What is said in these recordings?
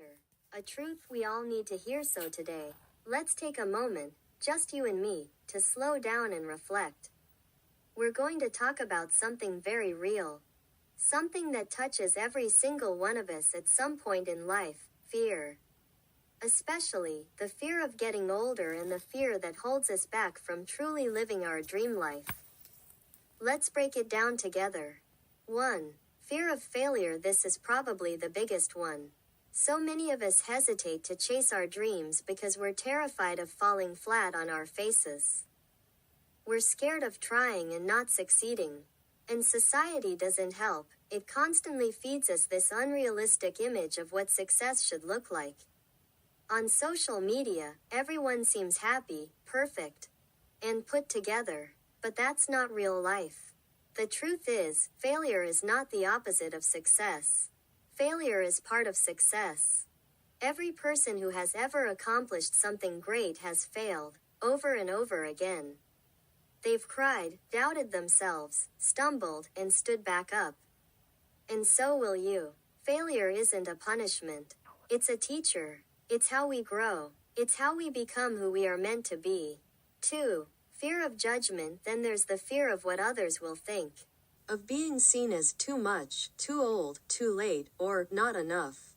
older. A truth we all need to hear. So today, let's take a moment, just you and me, to slow down and reflect. We're going to talk about something very real. Something that touches every single one of us at some point in life: fear. Especially, the fear of getting older and the fear that holds us back from truly living our dream life. Let's break it down together. 1. Fear of failure. This is probably the biggest one. So many of us hesitate to chase our dreams because we're terrified of falling flat on our faces. We're scared of trying and not succeeding. And society doesn't help. It constantly feeds us this unrealistic image of what success should look like. On social media, everyone seems happy, perfect, and put together. But that's not real life. The truth is, failure is not the opposite of success. Failure is part of success. Every person who has ever accomplished something great has failed, over and over again. They've cried, doubted themselves, stumbled, and stood back up. And so will you. Failure isn't a punishment. It's a teacher. It's how we grow. It's how we become who we are meant to be. 2. Fear of judgment. Then there's the fear of what others will think. Of being seen as too much, too old, too late, or not enough.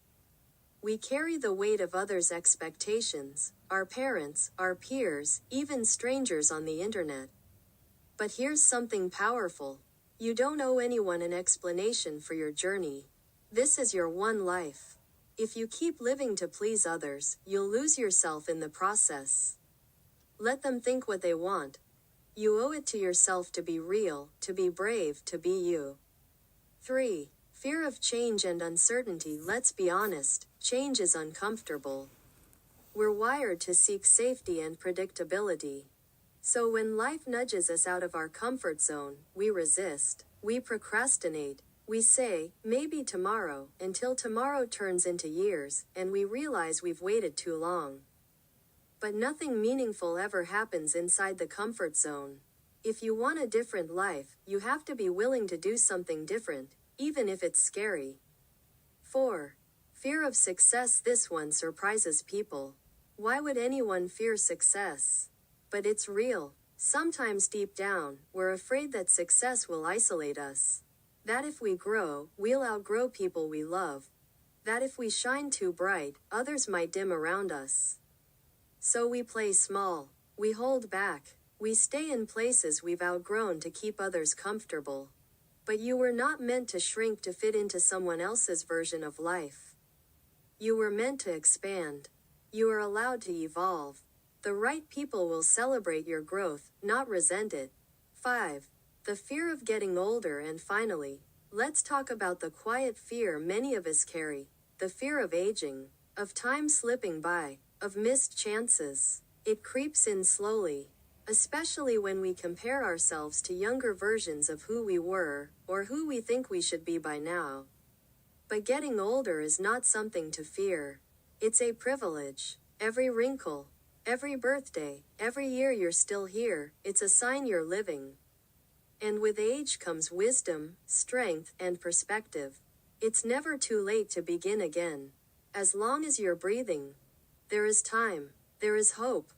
We carry the weight of others' expectations, our parents, our peers, even strangers on the internet. But here's something powerful. You don't owe anyone an explanation for your journey. This is your one life. If you keep living to please others, you'll lose yourself in the process. Let them think what they want. You owe it to yourself to be real, to be brave, to be you. 3. Fear of change and uncertainty. Let's be honest, change is uncomfortable. We're wired to seek safety and predictability. So when life nudges us out of our comfort zone, we resist, we procrastinate, we say, maybe tomorrow, until tomorrow turns into years, and we realize we've waited too long. But nothing meaningful ever happens inside the comfort zone. If you want a different life, you have to be willing to do something different, even if it's scary. 4. Fear of success. This one surprises people. Why would anyone fear success? But it's real. Sometimes deep down, we're afraid that success will isolate us. That if we grow, we'll outgrow people we love. That if we shine too bright, others might dim around us. So we play small. We hold back. We stay in places we've outgrown to keep others comfortable. But you were not meant to shrink to fit into someone else's version of life. You were meant to expand. You are allowed to evolve. The right people will celebrate your growth, not resent it. 5. The fear of getting older. And finally, let's talk about the quiet fear many of us carry. The fear of aging, of time slipping by, of missed chances. It creeps in slowly, especially when we compare ourselves to younger versions of who we were, or who we think we should be by now. But getting older is not something to fear. It's a privilege. Every wrinkle, every birthday, every year you're still here, it's a sign you're living. And with age comes wisdom, strength, and perspective. It's never too late to begin again. As long as you're breathing, there is time, there is hope.